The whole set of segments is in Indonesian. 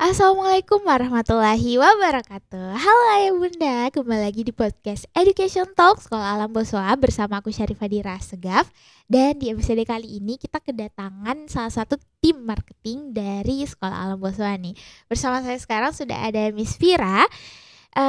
Assalamualaikum warahmatullahi wabarakatuh. Halo ayah bunda, kembali lagi di podcast Education Talk Sekolah Alam Boswa bersama aku Syarifah Dira Segaf. Dan di episode kali ini kita kedatangan salah satu tim marketing dari Sekolah Alam Boswa nih. Bersama saya sekarang sudah ada Miss Vira.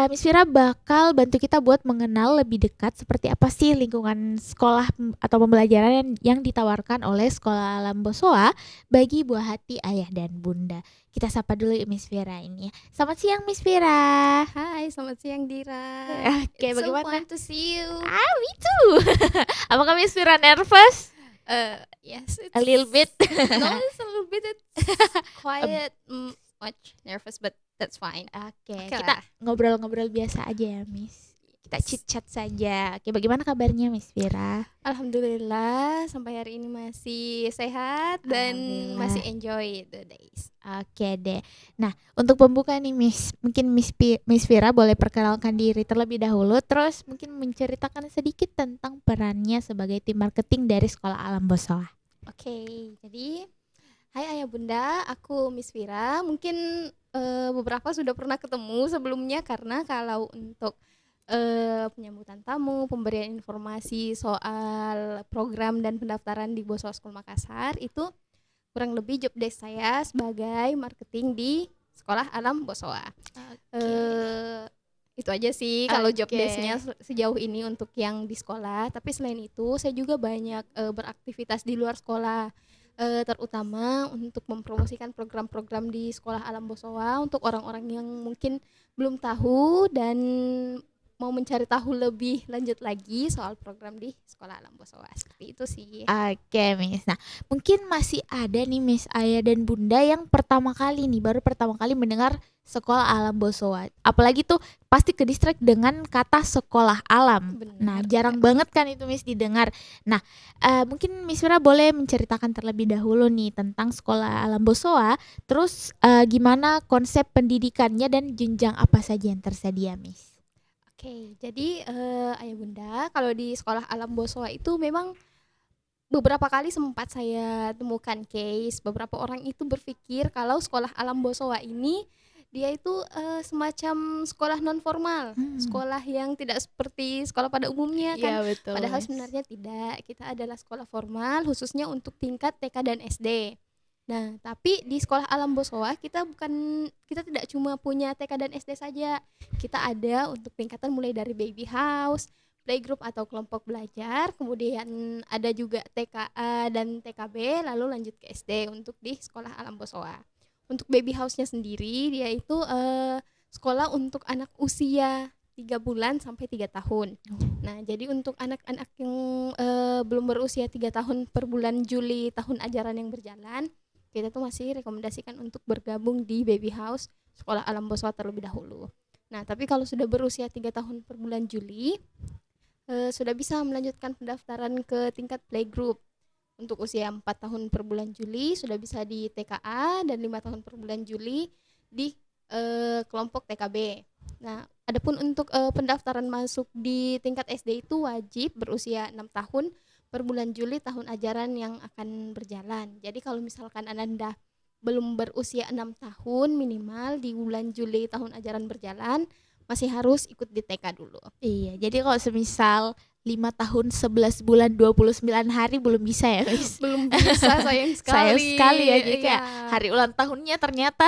Miss Vira bakal bantu kita buat mengenal lebih dekat seperti apa sih lingkungan sekolah atau pembelajaran yang ditawarkan oleh Sekolah Alam Boswa bagi buah hati ayah dan bunda. Kita sapa dulu yuk Miss Vira ini ya. Selamat siang Miss Vira. Hai, selamat siang Dira. Oke, It's so bagaimana? fun to see you. Me too. Apakah Miss Vira nervous? Yes, it's A little bit. No, it's a little bit. It's quiet, much nervous, but that's fine. Oke, Oke kita lah. ngobrol-ngobrol biasa aja ya Miss. Kita chit-chat saja. Oke, bagaimana kabarnya Miss Vira? Alhamdulillah, sampai hari ini masih sehat dan Alhamdulillah. masih enjoy the days. Oke deh. Nah, untuk pembuka nih Miss, mungkin Miss Vira boleh perkenalkan diri terlebih dahulu, terus mungkin menceritakan sedikit tentang perannya sebagai tim marketing dari Sekolah Alam Boswa. Oke, jadi hai ayah bunda, aku Miss Vira. Mungkin beberapa sudah pernah ketemu sebelumnya karena kalau untuk penyambutan tamu, pemberian informasi soal program dan pendaftaran di Boswa School Makassar itu kurang lebih job desk saya sebagai marketing di Sekolah Alam Boswa. Itu aja sih kalau job Oke. desknya sejauh ini untuk yang di sekolah. Tapi selain itu saya juga banyak beraktivitas di luar sekolah, terutama untuk mempromosikan program-program di Sekolah Alam Boswa untuk orang-orang yang mungkin belum tahu dan mau mencari tahu lebih lanjut lagi soal program di Sekolah Alam Boswa. Seperti itu sih. Oke Miss. Nah, mungkin masih ada nih Miss ayah dan bunda yang baru pertama kali mendengar Sekolah Alam Boswa. Apalagi tuh pasti ke distract dengan kata sekolah alam. Benar, Nah, jarang banget kan itu Miss didengar. Nah, mungkin Miss Vira boleh menceritakan terlebih dahulu nih tentang Sekolah Alam Boswa. Terus gimana konsep pendidikannya dan jenjang apa saja yang tersedia Miss? Oke, jadi ayah bunda, kalau di Sekolah Alam Boswa itu memang beberapa kali sempat saya temukan case beberapa orang itu berpikir kalau Sekolah Alam Boswa ini dia itu semacam sekolah non formal, sekolah yang tidak seperti sekolah pada umumnya kan. Iya betul. Padahal Miss. sebenarnya tidak, kita adalah sekolah formal khususnya untuk tingkat TK dan SD. Nah, tapi di Sekolah Alam Boswa kita tidak cuma punya TK dan SD saja. Kita ada untuk tingkatan mulai dari baby house, playgroup atau kelompok belajar, kemudian ada juga TKA dan TKB, lalu lanjut ke SD untuk di Sekolah Alam Boswa. Untuk baby house-nya sendiri dia itu sekolah untuk anak usia 3 bulan sampai 3 tahun. Nah, jadi untuk anak-anak yang belum berusia 3 tahun per bulan Juli tahun ajaran yang berjalan, kita tuh masih rekomendasikan untuk bergabung di baby house Sekolah Alam Boswa terlebih dahulu. Nah, tapi kalau sudah berusia 3 tahun per bulan Juli, sudah bisa melanjutkan pendaftaran ke tingkat playgroup. Untuk usia 4 tahun per bulan Juli sudah bisa di TKA dan 5 tahun per bulan Juli di kelompok TKB. Nah, adapun untuk pendaftaran masuk di tingkat SD itu wajib berusia 6 tahun per bulan Juli tahun ajaran yang akan berjalan. Jadi kalau misalkan Anda belum berusia 6 tahun minimal di bulan Juli tahun ajaran berjalan, masih harus ikut di TK dulu. Iya, jadi kalau semisal 5 tahun 11 bulan 29 hari belum bisa ya Miss? Belum bisa, sayang sekali. Sayang sekali ya, jadi kayak Iya. hari ulang tahunnya ternyata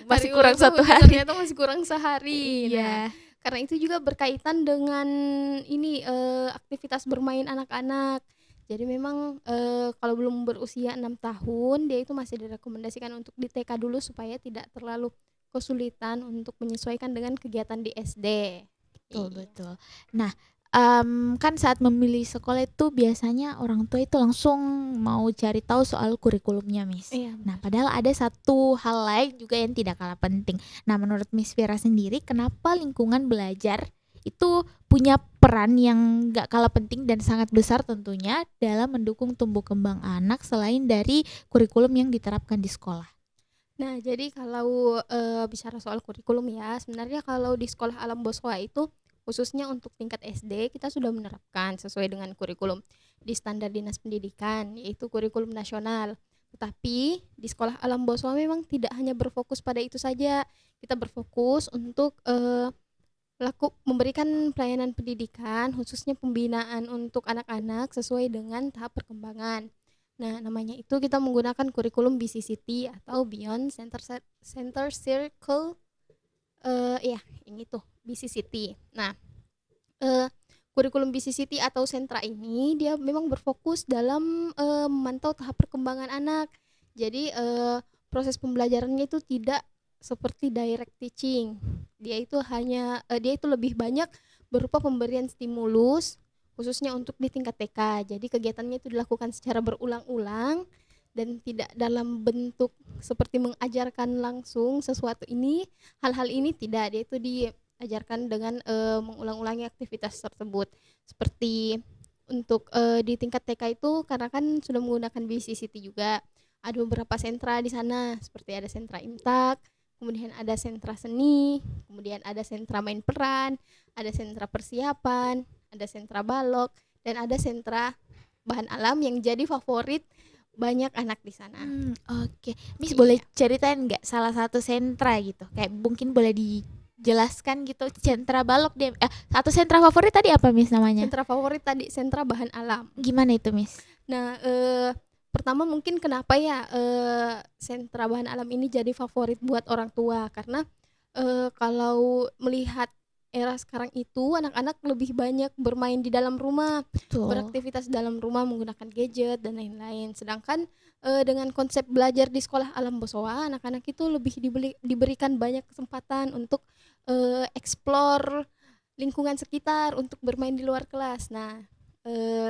masih Hari kurang ulang 1 tahunnya hari. ternyata masih kurang sehari. Nah, Iya. karena itu juga berkaitan dengan ini aktivitas bermain anak-anak. Jadi memang kalau belum berusia 6 tahun dia itu masih direkomendasikan untuk di TK dulu supaya tidak terlalu kesulitan untuk menyesuaikan dengan kegiatan di SD. Betul, Iya. betul. Nah, kan saat memilih sekolah itu biasanya orang tua itu langsung mau cari tahu soal kurikulumnya, Miss. Iya. Nah, padahal ada satu hal lain juga yang tidak kalah penting. Nah, menurut Miss Vira sendiri, kenapa lingkungan belajar itu punya peran yang gak kalah penting dan sangat besar tentunya dalam mendukung tumbuh kembang anak selain dari kurikulum yang diterapkan di sekolah? Nah, jadi kalau bicara soal kurikulum ya, sebenarnya kalau di Sekolah Alam Boswa itu khususnya untuk tingkat SD kita sudah menerapkan sesuai dengan kurikulum di standar Dinas Pendidikan, yaitu kurikulum nasional. Tetapi di sekolah Alam Boswa memang tidak hanya berfokus pada itu saja. Kita berfokus untuk memberikan pelayanan pendidikan, khususnya pembinaan untuk anak-anak sesuai dengan tahap perkembangan. Nah, namanya itu kita menggunakan kurikulum BCCT atau Beyond Center Circle, ya, ini tuh BCCT. Nah, kurikulum BCCT atau sentra ini dia memang berfokus dalam memantau tahap perkembangan anak. Jadi proses pembelajarannya itu tidak seperti direct teaching. Dia itu lebih banyak berupa pemberian stimulus khususnya untuk di tingkat TK. Jadi kegiatannya itu dilakukan secara berulang-ulang dan tidak dalam bentuk seperti mengajarkan langsung sesuatu ini, hal-hal ini tidak. Dia itu diajarkan dengan mengulang-ulangi aktivitas tersebut. Seperti untuk di tingkat TK itu karena kan sudah menggunakan BCCT juga. Ada beberapa sentra di sana, seperti ada sentra imtak, kemudian ada sentra seni, kemudian ada sentra main peran, ada sentra persiapan, ada sentra balok, dan ada sentra bahan alam yang jadi favorit banyak anak di sana. Oke. Miss boleh ceritain nggak salah satu sentra gitu? Kayak mungkin boleh dijelaskan gitu, sentra balok dia. Satu sentra favorit tadi apa Miss namanya? Sentra favorit tadi sentra bahan alam. Gimana itu Miss? Nah, pertama mungkin kenapa ya sentra bahan alam ini jadi favorit buat orang tua, karena kalau melihat era sekarang itu anak-anak lebih banyak bermain di dalam rumah, Betul. beraktivitas dalam rumah menggunakan gadget dan lain-lain. Sedangkan dengan konsep belajar di sekolah Alam Boswa, anak-anak itu lebih diberikan banyak kesempatan untuk explore lingkungan sekitar, untuk bermain di luar kelas. Nah,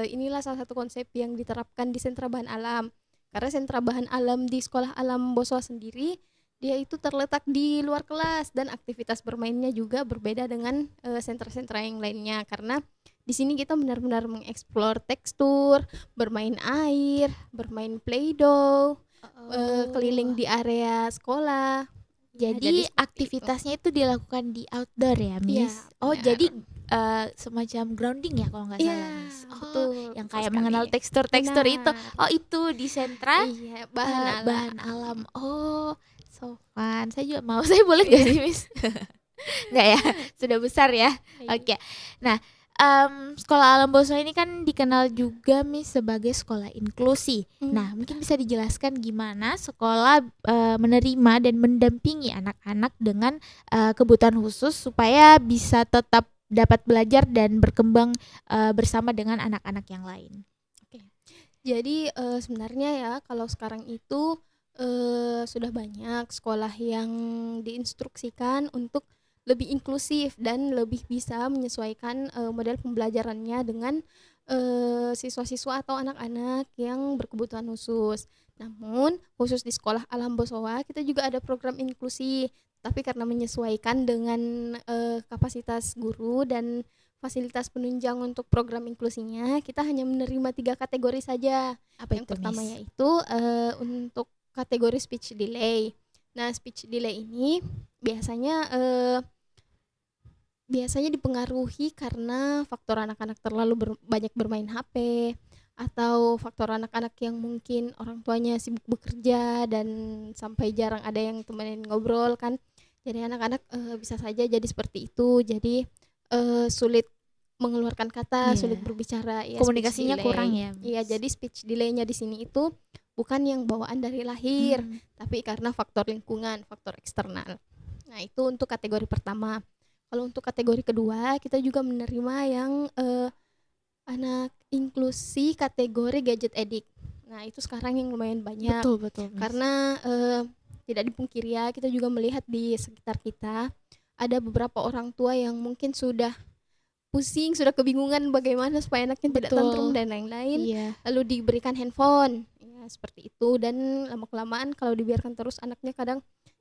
inilah salah satu konsep yang diterapkan di sentra bahan alam. Karena sentra bahan alam di sekolah Alam Boswa sendiri dia itu terletak di luar kelas dan aktivitas bermainnya juga berbeda dengan sentra-sentra yang lainnya, karena di sini kita benar-benar mengeksplor tekstur, bermain air, bermain play-doh, keliling di area sekolah. Jadi aktivitasnya itu dilakukan di outdoor ya, Miss? Ya, jadi semacam grounding ya kalau nggak salah, Miss. Betul, yang betul kayak sekali. mengenal tekstur-tekstur itu. Benar. Itu di sentra Iya, bahan alam. So fun. Saya juga mau. Saya boleh nggak sih, Miss? Nggak ya? Sudah besar ya. Oke. Nah, sekolah Alam Boswa ini kan dikenal juga Miss sebagai sekolah inklusi. Nah, mungkin bisa dijelaskan gimana sekolah menerima dan mendampingi anak-anak dengan kebutuhan khusus supaya bisa tetap dapat belajar dan berkembang bersama dengan anak-anak yang lain. Oke. Jadi sebenarnya ya kalau sekarang itu sudah banyak sekolah yang diinstruksikan untuk lebih inklusif dan lebih bisa menyesuaikan model pembelajarannya dengan siswa-siswa atau anak-anak yang berkebutuhan khusus. Namun khusus di sekolah Alam Boswa kita juga ada program inklusi, tapi karena menyesuaikan dengan kapasitas guru dan fasilitas penunjang untuk program inklusinya, kita hanya menerima 3 kategori saja. Apa yang itu, pertama Miss? yaitu untuk kategori speech delay. Nah, speech delay ini biasanya dipengaruhi karena faktor anak-anak terlalu banyak bermain HP, atau faktor anak-anak yang mungkin orang tuanya sibuk bekerja dan sampai jarang ada yang temenin ngobrol kan. Jadi anak-anak bisa saja jadi seperti itu. Jadi sulit mengeluarkan kata, sulit berbicara, ya, komunikasinya kurang ya. Iya, jadi speech delay-nya di sini itu bukan yang bawaan dari lahir, tapi karena faktor lingkungan, faktor eksternal. Nah, itu untuk kategori pertama. Kalau untuk kategori kedua, kita juga menerima yang anak inklusi kategori gadget addict. Nah, itu sekarang yang lumayan banyak. Betul, Miss. Karena tidak dipungkiri ya, kita juga melihat di sekitar kita ada beberapa orang tua yang mungkin sudah pusing, sudah kebingungan bagaimana supaya anaknya tidak tantrum dan lain-lain. Iya. Lalu diberikan handphone, ya seperti itu, dan lama-kelamaan kalau dibiarkan terus anaknya kadang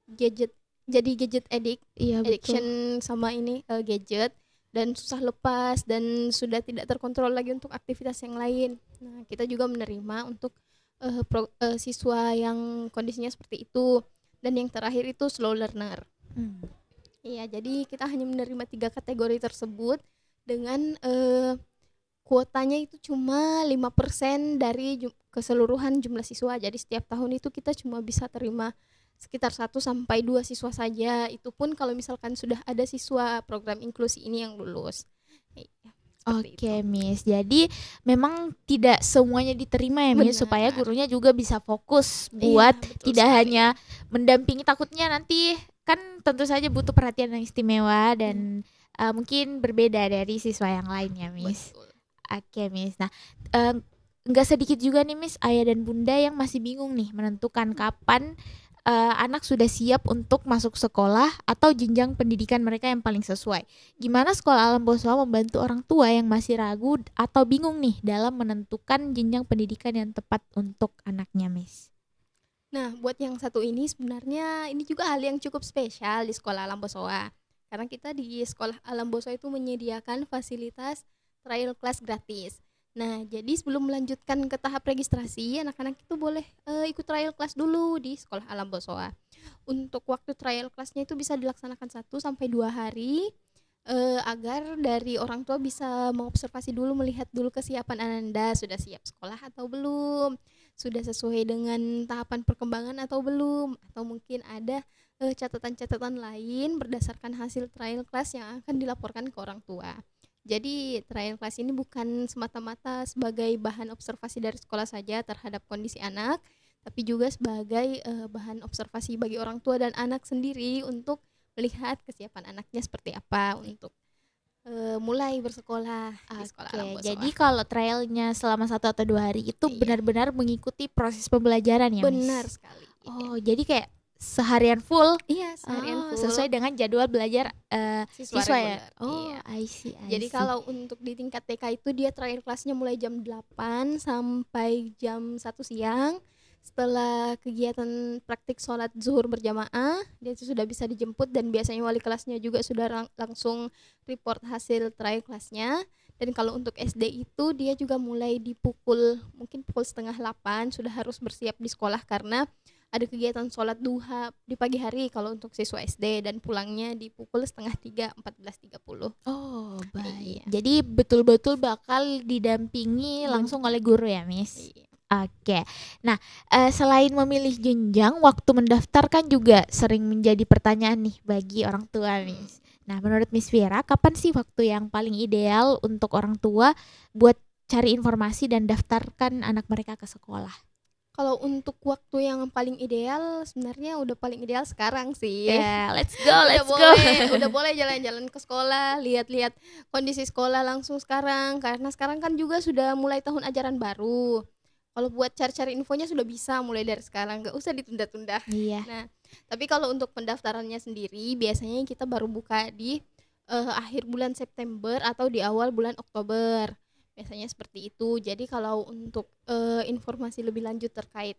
jadi gadget addict, Iya, addiction sama ini gadget, dan susah lepas dan sudah tidak terkontrol lagi untuk aktivitas yang lain. Nah, kita juga menerima untuk siswa yang kondisinya seperti itu. Dan yang terakhir itu slow learner. Iya, jadi kita hanya menerima 3 kategori tersebut dengan kuotanya itu cuma 5% dari keseluruhan jumlah siswa. Jadi setiap tahun itu kita cuma bisa terima sekitar 1 sampai 2 siswa saja. Itu pun kalau misalkan sudah ada siswa program inklusi ini yang lulus. Iya, seperti itu. Oke, Miss. Jadi memang tidak semuanya diterima ya, Miss, supaya Benar. gurunya juga bisa fokus Iya, buat betul tidak sekali. hanya mendampingi, takutnya nanti kan tentu saja butuh perhatian yang istimewa dan mungkin berbeda dari siswa yang lainnya, Miss. Betul. Oke, Miss. Nah, eh, nggak sedikit juga nih, Miss, ayah dan bunda yang masih bingung nih menentukan kapan anak sudah siap untuk masuk sekolah atau jenjang pendidikan mereka yang paling sesuai. Gimana Sekolah Alam Boswa membantu orang tua yang masih ragu atau bingung nih dalam menentukan jenjang pendidikan yang tepat untuk anaknya, Miss? Nah, buat yang satu ini sebenarnya ini juga hal yang cukup spesial di Sekolah Alam Bosowa. Karena kita di Sekolah Alam Bosowa itu menyediakan fasilitas trial class gratis. Nah, jadi sebelum melanjutkan ke tahap registrasi, anak-anak itu boleh ikut trial class dulu di Sekolah Alam Bosowa. Untuk waktu trial classnya itu bisa dilaksanakan 1 sampai 2 hari, agar dari orang tua bisa mengobservasi dulu, melihat dulu kesiapan Anda, sudah siap sekolah atau belum, sudah sesuai dengan tahapan perkembangan atau belum, atau mungkin ada catatan-catatan lain berdasarkan hasil trial class yang akan dilaporkan ke orang tua. Jadi trial class ini bukan semata-mata sebagai bahan observasi dari sekolah saja terhadap kondisi anak, tapi juga sebagai bahan observasi bagi orang tua dan anak sendiri untuk melihat kesiapan anaknya seperti apa untuk mulai bersekolah di Sekolah Alam Oke, Bosowa. jadi kalau trialnya selama 1 atau 2 hari itu Iya. benar-benar mengikuti proses pembelajaran ya, Miss? Benar sekali. Oh, jadi kayak seharian full. Iya, seharian full. Sesuai dengan jadwal belajar Siswa siswa ya. reguler. Oh, Iya. I see. Jadi kalau untuk di tingkat TK itu dia trial kelasnya mulai jam 8 sampai jam 1 siang. Setelah kegiatan praktik sholat zuhur berjamaah, dia itu sudah bisa dijemput dan biasanya wali kelasnya juga sudah langsung report hasil trial kelasnya. Dan kalau untuk SD itu dia juga mulai mungkin pukul setengah 8 sudah harus bersiap di sekolah karena ada kegiatan sholat duha di pagi hari kalau untuk siswa SD dan pulangnya di pukul setengah 3, 14.30. Oh, baik. Iya. Jadi betul-betul bakal didampingi langsung oleh guru ya, Miss? Iya. Oke. Nah, selain memilih jenjang, waktu mendaftar kan juga sering menjadi pertanyaan nih bagi orang tua, Miss. Nah, menurut Miss Vira, kapan sih waktu yang paling ideal untuk orang tua buat cari informasi dan daftarkan anak mereka ke sekolah? Kalau untuk waktu yang paling ideal sebenarnya udah paling ideal sekarang sih. Ya, let's go, Udah let's go. udah boleh jalan-jalan ke sekolah, lihat-lihat kondisi sekolah langsung sekarang karena sekarang kan juga sudah mulai tahun ajaran baru. Kalau buat cari-cari infonya sudah bisa mulai dari sekarang, nggak usah ditunda-tunda. Iya. Nah, tapi kalau untuk pendaftarannya sendiri biasanya kita baru buka di akhir bulan September atau di awal bulan Oktober. Biasanya seperti itu. Jadi kalau untuk informasi lebih lanjut terkait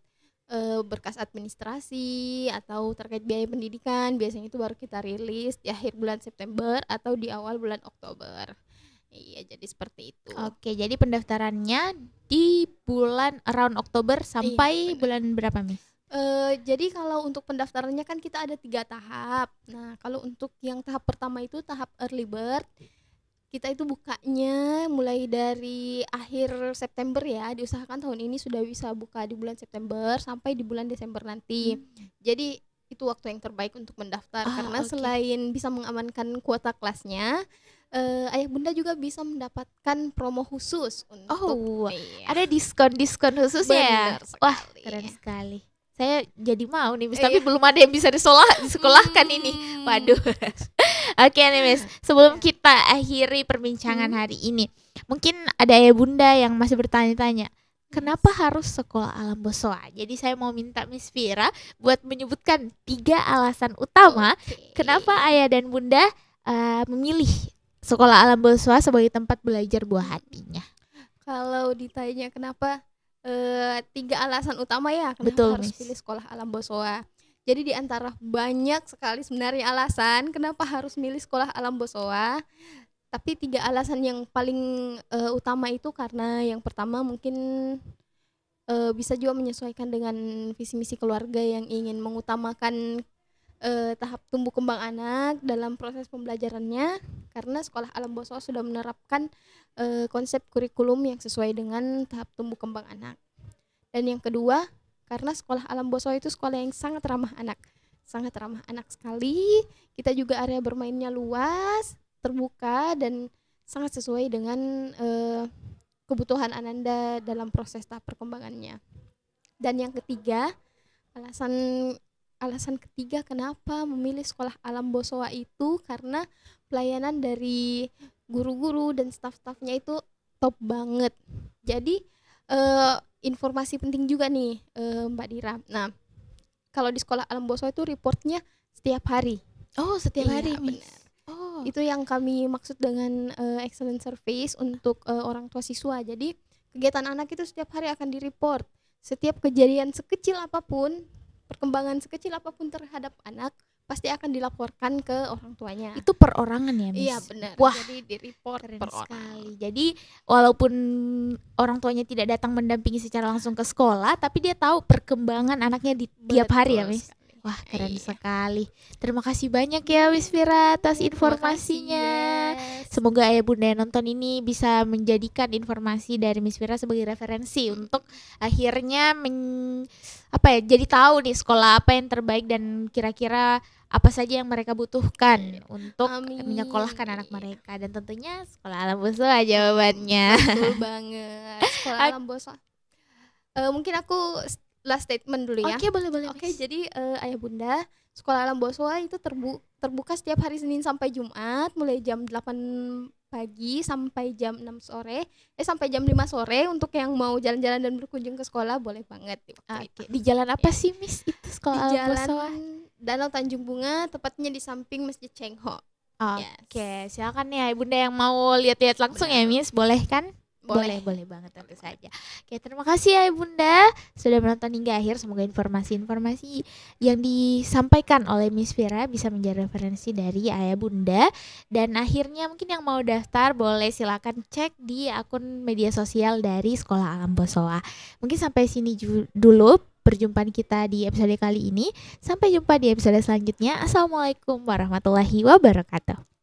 berkas administrasi atau terkait biaya pendidikan, biasanya itu baru kita rilis di akhir bulan September atau di awal bulan Oktober. Iya, jadi seperti itu. Oke, jadi pendaftarannya di bulan around Oktober sampai benar. bulan berapa, Miss? Jadi kalau untuk pendaftarannya kan kita ada 3 tahap. Nah, kalau untuk yang tahap pertama itu tahap early bird, kita itu bukanya mulai dari akhir September ya. Diusahakan tahun ini sudah bisa buka di bulan September sampai di bulan Desember nanti. Jadi itu waktu yang terbaik untuk mendaftar karena oke. selain bisa mengamankan kuota kelasnya, ayah bunda juga bisa mendapatkan promo khusus untuk iya. Ada diskon khususnya ya? Benar Wah, sekali. keren sekali. Saya jadi mau nih, Miss, Iya. tapi belum ada yang bisa disekolahkan ini. Waduh. Oke nih, Miss. Sebelum kita akhiri perbincangan hari ini, mungkin ada ayah bunda yang masih bertanya-tanya, kenapa harus sekolah alam Bosowa? Jadi saya mau minta Miss Vira buat menyebutkan 3 alasan utama Oke. kenapa ayah dan bunda memilih sekolah alam Bosowa sebagai tempat belajar buah hatinya. Kalau ditanya kenapa 3 alasan utama ya kenapa Betul, harus Miss. pilih sekolah alam Bosowa. Jadi di antara banyak sekali sebenarnya alasan kenapa harus milih sekolah alam Bosowa, tapi 3 alasan yang paling utama itu karena yang pertama mungkin bisa juga menyesuaikan dengan visi misi keluarga yang ingin mengutamakan tahap tumbuh kembang anak dalam proses pembelajarannya, karena sekolah Alam Boswa sudah menerapkan konsep kurikulum yang sesuai dengan tahap tumbuh kembang anak. Dan yang kedua, karena sekolah Alam Boswa itu sekolah yang sangat ramah anak sekali. Kita juga area bermainnya luas, terbuka, dan sangat sesuai dengan kebutuhan Ananda dalam proses tahap perkembangannya. Dan yang ketiga, alasan ketiga kenapa memilih sekolah Alam Boswa itu karena pelayanan dari guru-guru dan staf-stafnya itu top banget. Jadi informasi penting juga nih, Mbak Dira. Nah, kalau di sekolah Alam Boswa itu reportnya setiap hari. Oh, setiap Iya, hari, Miss. benar. Oh. Itu yang kami maksud dengan excellent service untuk orang tua siswa. Jadi kegiatan anak itu setiap hari akan direport. Setiap kejadian sekecil apapun, perkembangan sekecil apapun terhadap anak pasti akan dilaporkan ke orang tuanya. Itu perorangan ya, Miss? Iya, benar. Wah, jadi di-report keren per orang. sekali. Jadi walaupun orang tuanya tidak datang mendampingi secara langsung ke sekolah, tapi dia tahu perkembangan anaknya di tiap hari ya, Betul Miss? sekali. Wah, keren Iya. sekali. Terima kasih banyak ya, Miss Vira, atas Terima informasinya. kasih, yes. Semoga ayah bunda yang nonton ini bisa menjadikan informasi dari Miss Vira sebagai referensi untuk akhirnya jadi tahu nih sekolah apa yang terbaik dan kira-kira apa saja yang mereka butuhkan untuk Amin. menyekolahkan anak mereka, dan tentunya sekolah Alam Boswa jawabannya. Betul banget. Sekolah Alam Boswa. Mungkin aku last statement dulu ya. Oke, boleh. Oke, jadi ayah bunda, sekolah Alam Boswa itu terbuka setiap hari Senin sampai Jumat, mulai jam 8 pagi sampai jam 6 sore, sampai jam 5 sore. Untuk yang mau jalan-jalan dan berkunjung ke sekolah boleh banget di waktu itu. Oke, di jalan apa sih, Miss? Itu Di sekolah Alam jalan Boswa. Danau Tanjung Bunga, tepatnya di samping Masjid Cheng Ho. Oke, silakan nih bunda yang mau lihat-lihat langsung ya, Miss, boleh kan? Boleh. Boleh banget, tentu saja. Oke, terima kasih ya bunda sudah menonton hingga akhir. Semoga informasi-informasi yang disampaikan oleh Miss Vira bisa menjadi referensi dari ayah bunda. Dan akhirnya mungkin yang mau daftar boleh silakan cek di akun media sosial dari Sekolah Alam Boswa. Mungkin sampai sini dulu perjumpaan kita di episode kali ini. Sampai jumpa di episode selanjutnya. Assalamualaikum warahmatullahi wabarakatuh.